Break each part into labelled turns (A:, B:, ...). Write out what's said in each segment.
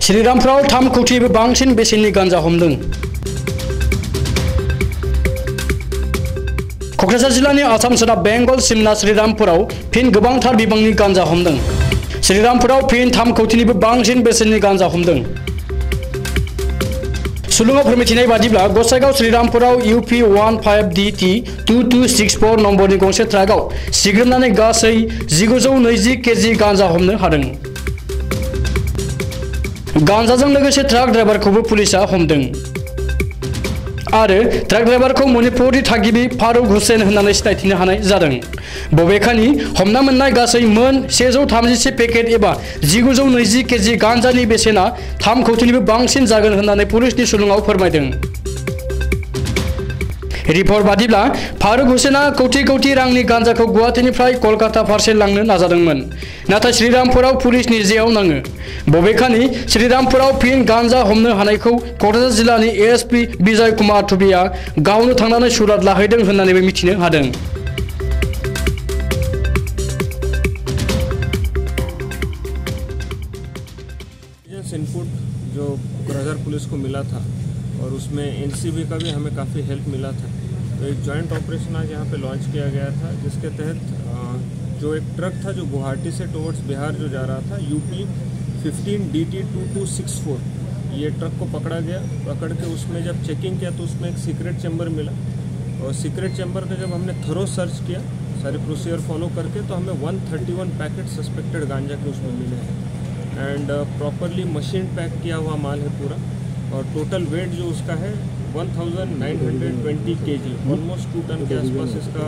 A: श्रीरामपुराव 3 कौटिनिबो बांसिन बेसेननि गांजा हमदों। क'क्राझार जिल्लानि आसाम सोनाब बेंगल सिमना श्रीरामपुराव फिन गोबांथार बिबांनि गांजा हमदों। श्रीरामपुराव फिन 3 कौटिनिबो बांसिन बेसेननि गांजा हमदों। सुलुङाव फोरमायथिनाय बादिब्ला गसाइगाव श्रीरामपुराव UP 15DT 2264 नम्बरनि गंसे ट्राकआव सिग्रोमनानै गासै 1920 केजि गांजा हमनो हादों। गांजाजों लोगोसे ट्राक ड्राइभारखौबो पुलिसा हमदों आरो ट्राक ड्राइभारखौ मणिपुरनि थागिबि फारुक हुसैन होननानै सिनायथिनो हानाय जादों। बबेखानि हमना मोननाय गासै मोन 131 पेकेट एबा 1920 केजि गांजानि बेसेना 3 कौटिनिबो बांसिन जागोन होननानै पुलिसनि सुलुङाव फोरमायदों। रिपर्ट बादिब्ला फारुक हुसैना कौटि रांनि गांजाखौ गुवाहाटीनिफ्राय कलकाता फारसे लांनो नाजादोंमोन, नाथाय श्रीरामपुराव पुलिसनि जेआव नाङो। बबेखानि श्रीरामपुराव फिन गांजा हमनो हानायखौ क'क्राझार जिल्लानि ASP बिजय कुमार थुबिया गावनो थांनानै सुरात लाहैदों होननानैबो मिथिनो हादों।
B: इनपुट जो क'क्राझार पुलिस को मिला था और उसमें NCB का भी हमें काफ़ी हेल्प मिला था, तो एक जॉइंट ऑपरेशन आज यहाँ पे लॉन्च किया गया था, जिसके तहत जो एक ट्रक था जो गुवाहाटी से टुवर्ड्स बिहार जो जा रहा था UP 15DT 2264, ये ट्रक को पकड़ा गया। पकड़ के उसमें जब चेकिंग किया तो उसमें एक सीक्रेट चैम्बर मिला और सीक्रेट चैम्बर का जब हमने थरो सर्च किया सारी प्रोसीजर फॉलो करके, तो हमें 131 पैकेट सस्पेक्टेड गांजा के उसमें मिले हैं एंड प्रॉपरली मशीन पैक किया हुआ माल है पूरा, और टोटल वेट जो उसका है 1920 kg, ऑलमोस्ट 2 टन के आसपास इसका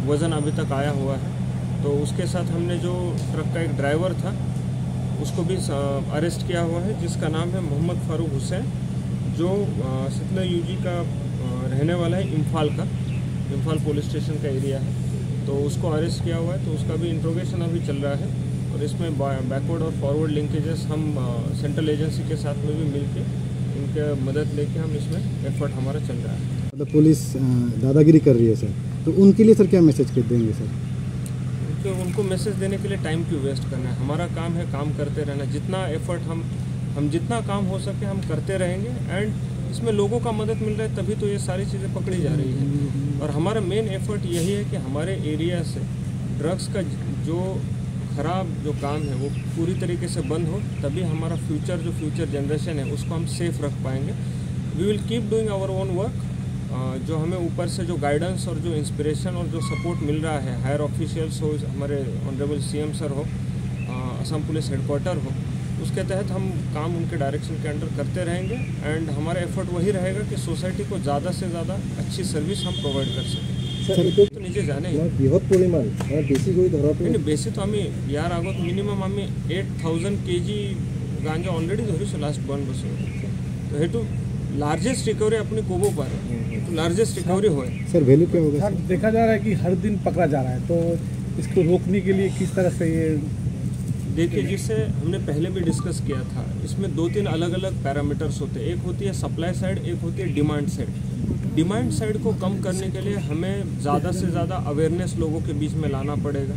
B: वज़न अभी तक आया हुआ है। तो उसके साथ हमने जो ट्रक का एक ड्राइवर था उसको भी अरेस्ट किया हुआ है, जिसका नाम है मोहम्मद फारूक हुसैन, जो सितना UG का रहने वाला है, इम्फाल पुलिस स्टेशन का एरिया है। तो उसको अरेस्ट किया हुआ है, तो उसका भी इंट्रोगेशन अभी चल रहा है और इसमें बैकवर्ड और फॉरवर्ड लिंकेजेस हम सेंट्रल एजेंसी के साथ में भी मिलके उनके मदद लेके हम इसमें एफर्ट हमारा चल रहा है।
C: मतलब पुलिस दादागिरी कर रही है सर, तो उनके लिए सर क्या मैसेज कर देंगे सर?
B: उनको मैसेज देने के लिए टाइम क्यों वेस्ट करना है? हमारा काम है काम करते रहना। जितना एफर्ट हम जितना काम हो सके हम करते रहेंगे एंड इसमें लोगों का मदद मिल रहा है, तभी तो ये सारी चीज़ें पकड़ी जा रही है। और हमारा मेन एफर्ट यही है कि हमारे एरिया से ड्रग्स का जो ख़राब जो काम है वो पूरी तरीके से बंद हो, तभी हमारा फ्यूचर जनरेशन है उसको हम सेफ रख पाएंगे। We will keep doing our own work. जो हमें ऊपर से जो गाइडेंस और जो इंस्पिरेशन और जो सपोर्ट मिल रहा है, हायर ऑफिशियल्स हो, हमारे ऑनरेबल CM सर हो, असम पुलिस हेडक्वार्टर हो, उसके तहत हम काम उनके डायरेक्शन के अंडर करते रहेंगे एंड हमारा एफर्ट वही रहेगा कि सोसाइटी को ज़्यादा से ज़्यादा अच्छी सर्विस हम प्रोवाइड कर सकें। तो निजे जाने
C: बृहत परिमाण बेसी कोई धरा
B: बेसी तो आम्ही यार आगोत मिनिमम आम्ही 8000 kg गांजा ऑलरेडी धरिसो लास्ट 1 बस। तो हेतु लार्जेस्ट रिकवरी अपनी कोबो पर तो लार्जेस्ट रिकवरी हो।
C: सर वैल्यू क्या होगा?
D: सर देखा जा रहा है कि हर दिन पकड़ा जा रहा है, तो इसको रोकने के लिए किस तरह से ये
B: देखिए, जिससे हमने पहले भी डिस्कस किया था, इसमें 2-3 अलग पैरामीटर्स होते हैं। एक होती है सप्लाई साइड, एक होती है डिमांड साइड। डिमांड साइड को कम करने के लिए हमें ज़्यादा से ज़्यादा अवेयरनेस लोगों के बीच में लाना पड़ेगा।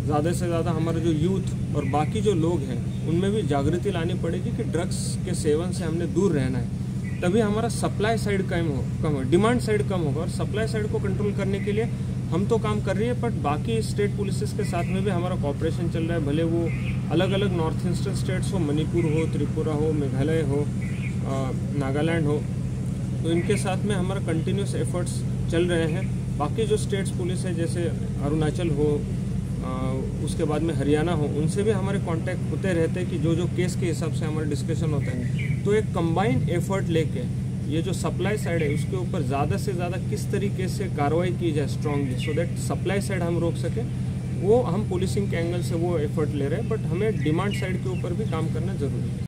B: ज़्यादा से ज़्यादा हमारा जो यूथ और बाकी जो लोग हैं उनमें भी जागृति लानी पड़ेगी कि ड्रग्स के सेवन से हमने दूर रहना है, तभी हमारा सप्लाई साइड कम हो, डिमांड साइड कम होगा। और सप्लाई साइड को कंट्रोल करने के लिए हम तो काम कर रही है, बट बाकी स्टेट पुलिसेस के साथ में भी हमारा कॉपरेशन चल रहा है। भले वो अलग नॉर्थ ईस्टर्न स्टेट्स हो, मणिपुर हो, त्रिपुरा हो, मेघालय हो, नागालैंड हो, तो इनके साथ में हमारा कंटिन्यूस एफर्ट्स चल रहे हैं। बाकी जो स्टेट्स पुलिस है जैसे अरुणाचल हो, उसके बाद में हरियाणा हो, उनसे भी हमारे कांटेक्ट होते रहते हैं कि जो केस के हिसाब से हमारा डिस्कशन होता है। तो एक कंबाइंड एफर्ट लेके ये जो सप्लाई साइड है उसके ऊपर ज़्यादा से ज़्यादा किस तरीके से कार्रवाई की जाए strongly, so that supply side हम रोक सकें, वो हम पुलिसिंग के एंगल से वो एफर्ट ले रहे हैं। बट हमें डिमांड साइड के ऊपर भी काम करना ज़रूरी है।